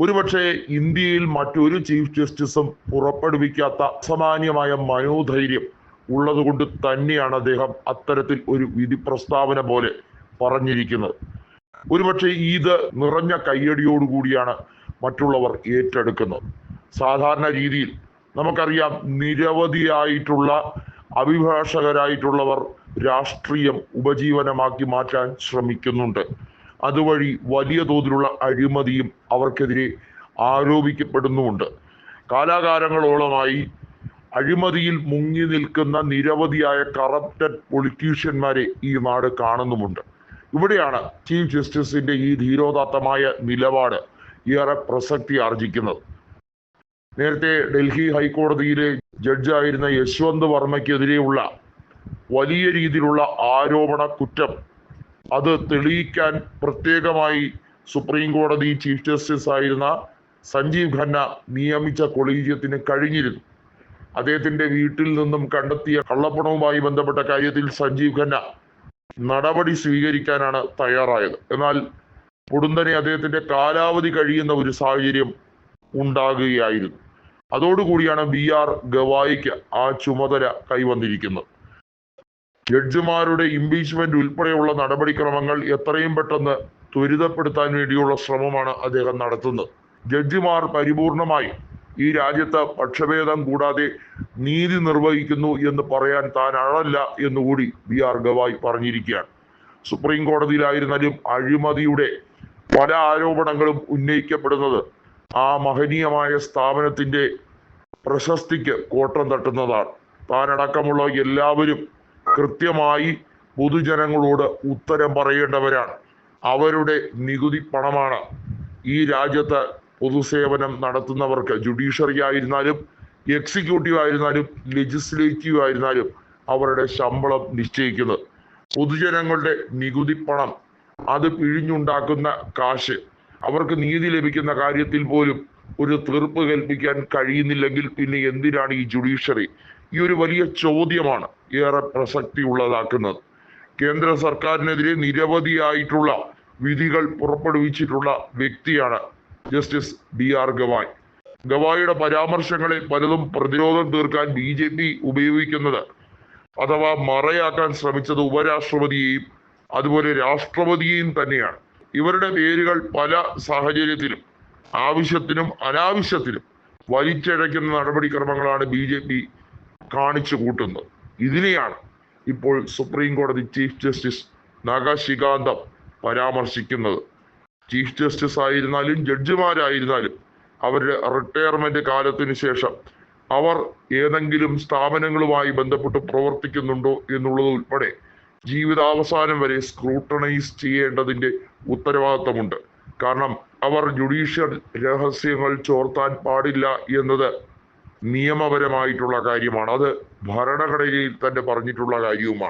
ഒരുപക്ഷെ ഇന്ത്യയിൽ മറ്റൊരു ചീഫ് ജസ്റ്റിസും പുറപ്പെടുവിക്കാത്ത അസാമാന്യമായ മനോധൈര്യം ഉള്ളതുകൊണ്ട് തന്നെയാണ് അദ്ദേഹം അത്തരത്തിൽ ഒരു വിധി പ്രസ്താവന പോലെ പറഞ്ഞിരിക്കുന്നത്. ഒരുപക്ഷെ ഇത് നിറഞ്ഞ കയ്യടിയോടുകൂടിയാണ് മറ്റുള്ളവർ ഏറ്റെടുക്കുന്നത്. സാധാരണ രീതിയിൽ നമുക്കറിയാം, നിരവധിയായിട്ടുള്ള അഭിഭാഷകരായിട്ടുള്ളവർ രാഷ്ട്രീയം ഉപജീവനമാക്കി മാറ്റാൻ ശ്രമിക്കുന്നുണ്ട്. അതുവഴി വലിയ തോതിലുള്ള അഴിമതിയും അവർക്കെതിരെ ആരോപിക്കപ്പെടുന്നുമുണ്ട്. കാലാകാലങ്ങളോളമായി അഴിമതിയിൽ മുങ്ങി നിൽക്കുന്ന നിരവധിയായ കറപ്റ്റഡ് പൊളിറ്റീഷ്യന്മാരെ ഈ നാട് കാണുന്നുമുണ്ട്. ഇവിടെയാണ് ചീഫ് ജസ്റ്റിസിന്റെ ഈ ധീരോദാത്തമായ നിലപാട് ഏറെ പ്രസക്തി ആർജിക്കുന്നത്. നേരത്തെ ഡൽഹി ഹൈക്കോടതിയിലെ ജഡ്ജായിരുന്ന യശ്വന്ത് വർമ്മയ്ക്കെതിരെയുള്ള വലിയ രീതിയിലുള്ള ആരോപണ കുറ്റം അത് തെളിയിക്കാൻ പ്രത്യേകമായി സുപ്രീം കോടതി ചീഫ് ജസ്റ്റിസ് ആയിരുന്ന സഞ്ജീവ് ഖന്ന നിയമിച്ച കൊളീജിയത്തിന് കഴിഞ്ഞിരുന്നു. അദ്ദേഹത്തിന്റെ വീട്ടിൽ നിന്നും കണ്ടെത്തിയ കള്ളപ്പണവുമായി ബന്ധപ്പെട്ട കാര്യത്തിൽ സഞ്ജീവ് ഖന്ന നടപടി സ്വീകരിക്കാനാണ് തയ്യാറായത്. എന്നാൽ പൊടുന്നനെ അദ്ദേഹത്തിന്റെ കാലാവധി കഴിയുന്ന ഒരു സാഹചര്യം ഉണ്ടാകുകയായിരുന്നു. അതോടുകൂടിയാണ് BR ഗവായിക്ക് ആ ചുമതല കൈവന്നിരിക്കുന്നത്. ജഡ്ജിമാരുടെ ഇംപീച്ച്മെന്റ് ഉൾപ്പെടെയുള്ള നടപടിക്രമങ്ങൾ എത്രയും പെട്ടെന്ന് ത്വരിതപ്പെടുത്താൻ വേണ്ടിയുള്ള ശ്രമമാണ് അദ്ദേഹം നടത്തുന്നത്. ജഡ്ജിമാർ പരിപൂർണമായി ഈ രാജ്യത്ത് പക്ഷഭേദം കൂടാതെ നീതി നിർവഹിക്കുന്നു എന്ന് പറയാൻ താൻ ആളല്ല എന്നുകൂടി BR ഗവായ് പറഞ്ഞിരിക്കുകയാണ്. സുപ്രീം കോടതിയിലായിരുന്നാലും അഴിമതിയുടെ പല ആരോപണങ്ങളും ഉന്നയിക്കപ്പെടുന്നത് ആ മഹനീയമായ സ്ഥാപനത്തിന്റെ പ്രശസ്തിക്ക് കോട്ടം തട്ടുന്നതാണ്. താനടക്കമുള്ള എല്ലാവരും കൃത്യമായി പൊതുജനങ്ങളോട് ഉത്തരം പറയേണ്ടവരാണ്. അവരുടെ നികുതി പണമാണ് ഈ രാജ്യത്ത് പൊതുസേവനം നടത്തുന്നവർക്ക്, ജുഡീഷ്യറി ആയിരുന്നാലും എക്സിക്യൂട്ടീവ് ആയിരുന്നാലും ലെജിസ്ലേറ്റീവ് ആയിരുന്നാലും അവരുടെ ശമ്പളം നിശ്ചയിക്കുന്നത്. പൊതുജനങ്ങളുടെ നികുതി പണം അത് പിഴിഞ്ഞുണ്ടാക്കുന്ന കാശ് അവർക്ക് നീതി ലഭിക്കുന്ന കാര്യത്തിൽ പോലും ഒരു തീർപ്പ് കൽപ്പിക്കാൻ കഴിയുന്നില്ലെങ്കിൽ പിന്നെ എന്തിനാണ് ഈ ജുഡീഷ്യറി? ഈ ഒരു വലിയ ചോദ്യമാണ് ഏറെ പ്രസക്തി ഉള്ളതാക്കുന്നത്. കേന്ദ്ര സർക്കാരിനെതിരെ നിരവധിയായിട്ടുള്ള വിധികൾ പുറപ്പെടുവിച്ചിട്ടുള്ള വ്യക്തിയാണ് ജസ്റ്റിസ് BR ഗവായ്. ഗവായിയുടെ പരാമർശങ്ങളെ പലതും പ്രതിരോധം തീർക്കാൻ BJP ഉപയോഗിക്കുന്നത് അഥവാ മറയാക്കാൻ ശ്രമിച്ചത് ഉപരാഷ്ട്രപതിയെയും അതുപോലെ രാഷ്ട്രപതിയെയും തന്നെയാണ്. ഇവരുടെ പേരുകൾ പല സാഹചര്യത്തിലും ആവശ്യത്തിനും അനാവശ്യത്തിനും വലിച്ചിഴയ്ക്കുന്ന നടപടിക്രമങ്ങളാണ് BJP കാണിച്ചു കൂട്ടുന്നത്. ഇതിനെയാണ് ഇപ്പോൾ സുപ്രീം കോടതി ചീഫ് ജസ്റ്റിസ് നഖശിഖാന്തം പരാമർശിക്കുന്നത്. ചീഫ് ജസ്റ്റിസ് ആയിരുന്നാലും ജഡ്ജിമാരായിരുന്നാലും അവരുടെ റിട്ടയർമെന്റ് കാലത്തിന് ശേഷം അവർ ഏതെങ്കിലും സ്ഥാപനങ്ങളുമായി ബന്ധപ്പെട്ട് പ്രവർത്തിക്കുന്നുണ്ടോ എന്നുള്ളത് ഉൾപ്പെടെ ജീവിതാവസാനം വരെ സ്ക്രൂട്ടണൈസ് ചെയ്യേണ്ടതിന്റെ ഉത്തരവാദിത്തമുണ്ട്. കാരണം അവർ ജുഡീഷ്യൽ രഹസ്യങ്ങൾ ചോർത്താൻ പാടില്ല എന്നത് നിയമപരമായിട്ടുള്ള കാര്യമാണ്. അത് ഭരണഘടനയിൽ തന്നെ പറഞ്ഞിട്ടുള്ള കാര്യവുമാണ്.